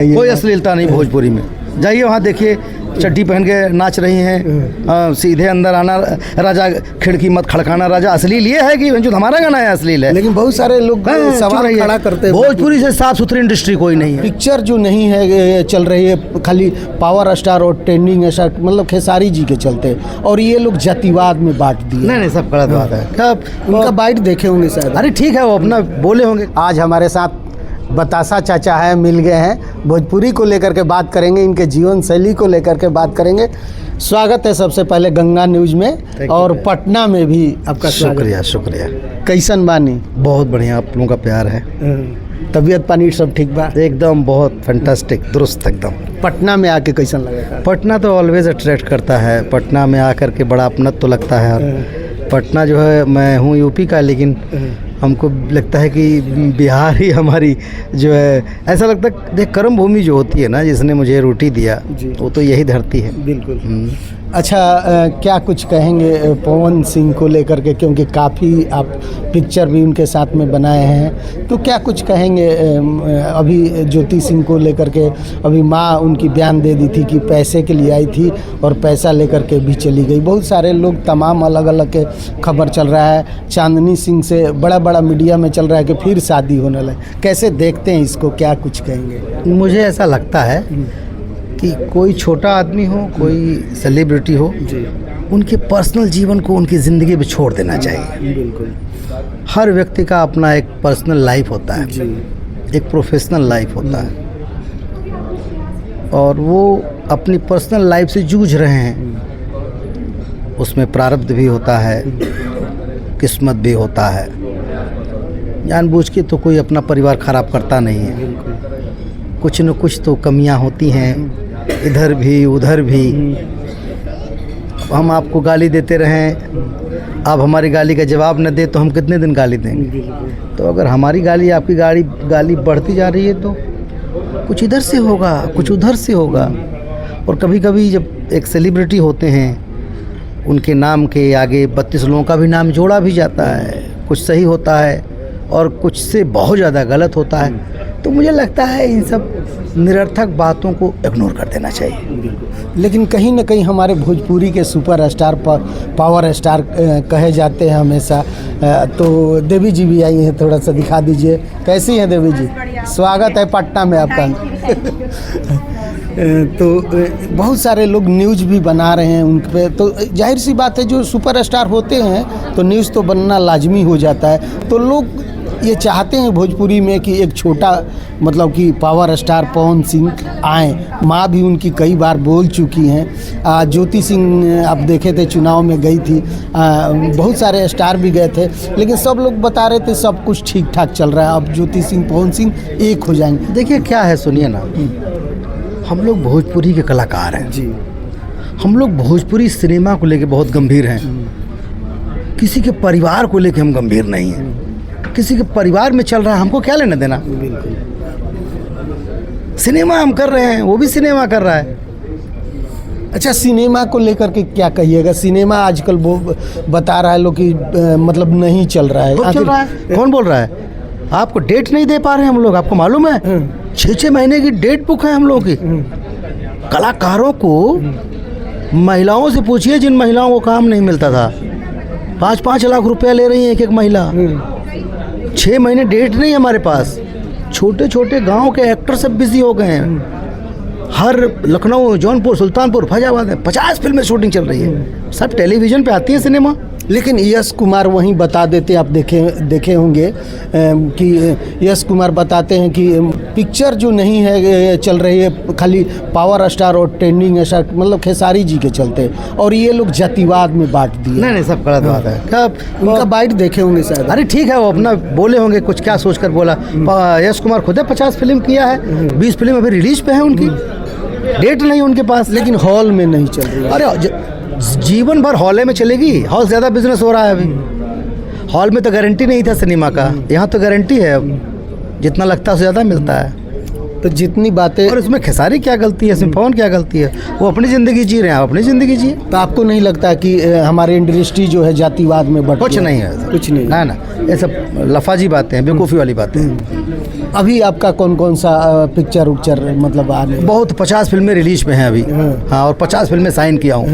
कोई अश्लीलता नहीं भोजपुरी में। जाइए वहाँ देखिए, चड्डी पहन के नाच रही हैं, सीधे अंदर आना, राजा खिड़की मत खड़काना राजा। अश्लील ये है कि जो हमारा गाना है अश्लील है, लेकिन बहुत सारे लोग सवाल खड़ा करते हैं। भोजपुरी से साफ सुथरी इंडस्ट्री कोई नहीं है। पिक्चर जो नहीं है चल रही है खाली पावर स्टार और ट्रेंडिंग स्टार, मतलब खेसारी जी के चलते, और ये लोग जातिवाद में बांट दिए। नहीं सब गलत बात है। कब उनका बाइट देखे होंगे शायद। अरे ठीक है, वो अपना बोले होंगे। आज हमारे साथ बतासा चाचा है, मिल गए हैं, भोजपुरी को लेकर के बात करेंगे, इनके जीवन शैली को लेकर के बात करेंगे। स्वागत है सबसे पहले गंगा न्यूज में, और पटना में भी आपका शुक्रिया शुक्रिया। कैसन बानी? बहुत बढ़िया, आप लोगों का प्यार है। तबीयत पानी सब ठीक बा? एकदम बहुत फैंटास्टिक, दुरुस्त एकदम। पटना में आके कैसन लगा? पटना तो ऑलवेज अट्रैक्ट करता है। पटना में आकर के बड़ा अपनत तो लगता है। और पटना जो है, मैं हूँ यूपी का, लेकिन हमको लगता है कि बिहार ही हमारी जो है, ऐसा लगता है देख, कर्म भूमि जो होती है ना, जिसने मुझे रोटी दिया, वो तो यही धरती है। बिल्कुल। अच्छा, क्या कुछ कहेंगे पवन सिंह को लेकर के, क्योंकि काफ़ी आप पिक्चर भी उनके साथ में बनाए हैं, तो क्या कुछ कहेंगे? अभी ज्योति सिंह को लेकर के अभी माँ उनकी बयान दे दी थी कि पैसे के लिए आई थी और पैसा लेकर के भी चली गई। बहुत सारे लोग, तमाम अलग अलग के खबर चल रहा है। चांदनी सिंह से बड़ा मीडिया में चल रहा है कि फिर शादी होने लगे। कैसे देखते हैं इसको, क्या कुछ कहेंगे? मुझे ऐसा लगता है कि कोई छोटा आदमी हो, कोई सेलिब्रिटी हो, उनके पर्सनल जीवन को उनकी ज़िंदगी में छोड़ देना चाहिए। बिल्कुल। हर व्यक्ति का अपना एक पर्सनल लाइफ होता है, एक प्रोफेशनल लाइफ होता है, और वो अपनी पर्सनल लाइफ से जूझ रहे हैं। उसमें प्रारब्ध भी होता है, किस्मत भी होता है। जानबूझ के तो कोई अपना परिवार ख़राब करता नहीं है। कुछ न कुछ तो कमियां होती हैं, इधर भी उधर भी। हम आपको गाली देते रहें, आप हमारी गाली का जवाब न दे तो हम कितने दिन गाली देंगे? तो अगर हमारी गाली, आपकी गाली बढ़ती जा रही है, तो कुछ इधर से होगा, कुछ उधर से होगा। और कभी कभी जब एक सेलिब्रिटी होते हैं, उनके नाम के आगे 32 लोगों का भी नाम जोड़ा भी जाता है। कुछ सही होता है और कुछ से बहुत ज़्यादा गलत होता है। तो मुझे लगता है इन सब निरर्थक बातों को इग्नोर कर देना चाहिए। लेकिन कहीं ना कहीं हमारे भोजपुरी के सुपर स्टार पावर स्टार कहे जाते हैं हमेशा। तो देवी जी भी आई हैं, थोड़ा सा दिखा दीजिए। कैसी हैं देवी जी? स्वागत है पटना में आपका। तो बहुत सारे लोग न्यूज़ भी बना रहे हैं उन पे, तो जाहिर सी बात है, जो सुपर स्टार होते हैं तो न्यूज़ तो बनना लाजमी हो जाता है। तो लोग ये चाहते हैं भोजपुरी में कि एक छोटा, मतलब कि पावर स्टार पवन सिंह आएँ। माँ भी उनकी कई बार बोल चुकी हैं। ज्योति सिंह आप देखे थे, चुनाव में गई थी। बहुत सारे स्टार भी गए थे, लेकिन सब लोग बता रहे थे सब कुछ ठीक ठाक चल रहा है। अब ज्योति सिंह पवन सिंह एक हो जाएंगे। देखिए क्या है, सुनिए ना, हम लोग भोजपुरी के कलाकार हैं जी। हम लोग भोजपुरी सिनेमा को लेके बहुत गंभीर हैं। किसी के परिवार को लेके हम गंभीर नहीं हैं। किसी के परिवार में चल रहा है, हमको क्या लेना देना? बिल्कुल। सिनेमा हम कर रहे हैं, वो भी सिनेमा कर रहा है। अच्छा, सिनेमा को लेकर के क्या कहिएगा? सिनेमा आजकल वो बता रहा है लोग कि मतलब नहीं चल रहा है। चल रहा है? कौन बोल रहा है? आपको डेट नहीं दे पा रहे हैं हम लोग, आपको मालूम है? 6-6 महीने की डेट बुक है हम लोगों की। कलाकारों को, महिलाओं से पूछिए जिन महिलाओं को काम नहीं मिलता था, 5-5 लाख रुपया ले रही है एक महिला। 6 महीने डेट नहीं है हमारे पास। छोटे छोटे गांव के एक्टर सब बिजी हो गए हैं। हर लखनऊ, जौनपुर, सुल्तानपुर, फैजाबाद में 50 फिल्में शूटिंग चल रही है। सब टेलीविज़न पे आती है सिनेमा। लेकिन यश कुमार वहीं बता देते, आप देखे होंगे कि यश कुमार बताते हैं कि पिक्चर जो नहीं है चल रही है खाली पावर स्टार और ट्रेंडिंग स्टार, मतलब खेसारी जी के चलते, और ये लोग जातिवाद में बांट दिए। नहीं सब गलत बात है। कब उनका बाइट देखे होंगे शायद। अरे ठीक है, वो अपना बोले होंगे, कुछ क्या सोच कर बोला। यश कुमार खुद 50 फिल्म किया है, 20 फिल्म अभी रिलीज पे है उनकी, डेट नहीं उनके पास, लेकिन हॉल में नहीं चल रही। अरे जीवन भर हॉल में चलेगी। हॉल ज़्यादा बिजनेस हो रहा है अभी। हॉल में तो गारंटी नहीं था सिनेमा का, यहाँ तो गारंटी है। जितना लगता है उससे ज़्यादा मिलता है। तो जितनी बातें, और इसमें खेसारी क्या गलती है, इसमें पवन क्या गलती है? वो अपनी ज़िंदगी जी रहे हैं, आप अपनी ज़िंदगी जिए। तो आपको नहीं लगता कि हमारी इंडस्ट्री जो है जातिवाद में बढ़? कुछ नहीं है, कुछ नहीं, ना ये सब लफाजी बातें हैं, बेवकूफ़ी वाली बातें हैं। अभी आपका कौन कौन सा पिक्चर उक्चर मतलब आ रहे बहुत 50 फिल्में रिलीज में हैं अभी। हाँ, और 50 फिल्में साइन किया हूँ।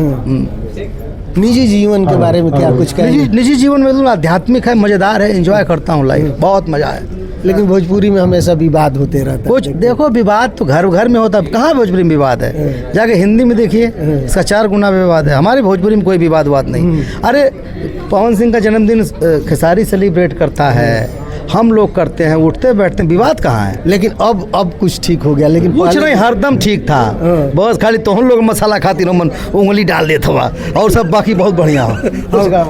निजी जीवन के बारे में क्या कुछ कहेंगे? निजी जीवन में तो आध्यात्मिक है, मज़ेदार है, एंजॉय करता हूँ लाइफ, बहुत मज़ा है। लेकिन भोजपुरी में हमेशा विवाद होते रहता है। कुछ देखो, विवाद तो घर घर में होता है, कहाँ भोजपुरी में विवाद है? जाके हिंदी में देखिए, इसका 4 गुना विवाद है। हमारे भोजपुरी में कोई विवाद नहीं। अरे पवन सिंह का जन्मदिन खेसारी सेलिब्रेट करता है, हम लोग करते हैं, उठते बैठते हैं, विवाद कहाँ है? लेकिन अब कुछ ठीक हो गया। लेकिन कुछ नहीं, हरदम ठीक था। बस खाली तुम लोग मसाला खाती रहो, मन उंगली डाल देता हुआ, और सब बाकी बहुत बढ़िया हो।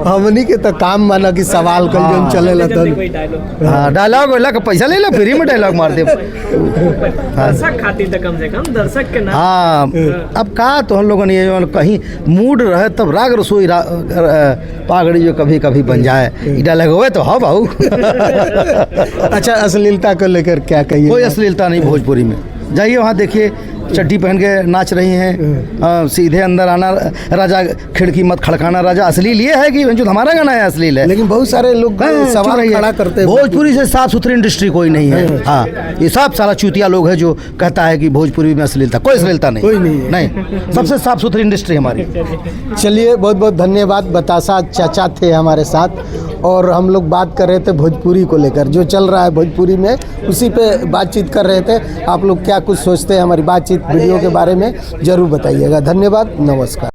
हमनी के तो काम माना कि सवाल कल जो चले लता। हाँ, डायलॉग वाला का पैसा ले लो, फ्री में डायलॉग मार दे। दर्शक खातिर तो कम से कम दर्शक के नाम। हाँ, अब कहा तो हम लोगों ने ये कहीं मूड रहे तब राग रसोई पागड़ी जो कभी कभी बन जाए, ये डायलॉग हुए तो हाँ भाऊ। अच्छा, अश्लीलता को लेकर क्या कहिए? कोई अश्लीलता नहीं भोजपुरी में। जाइए वहाँ देखिए, चड्डी पहन के नाच रही हैं, सीधे अंदर आना, राजा खिड़की मत खड़काना राजा, अश्लील ये है कि जो हमारा गाना है अश्लील है। लेकिन बहुत सारे लोग सवाल खड़ा करते हैं। भोजपुरी से साफ सुथरी इंडस्ट्री कोई नहीं है। हाँ, ये सब सारा चूतिया लोग है जो कहता है कि भोजपुरी में अश्लीलता, कोई अश्लीलता नहीं, कोई नहीं है। नहीं, सबसे साफ सुथरी इंडस्ट्री हमारी। चलिए, बहुत बहुत धन्यवाद। बतासा चाचा थे हमारे साथ और हम लोग बात कर रहे थे भोजपुरी को लेकर, जो चल रहा है भोजपुरी में, उसी पे बातचीत कर रहे थे। आप लोग क्या कुछ सोचते हैं हमारी बातचीत वीडियो के बारे में, ज़रूर बताइएगा। धन्यवाद, नमस्कार।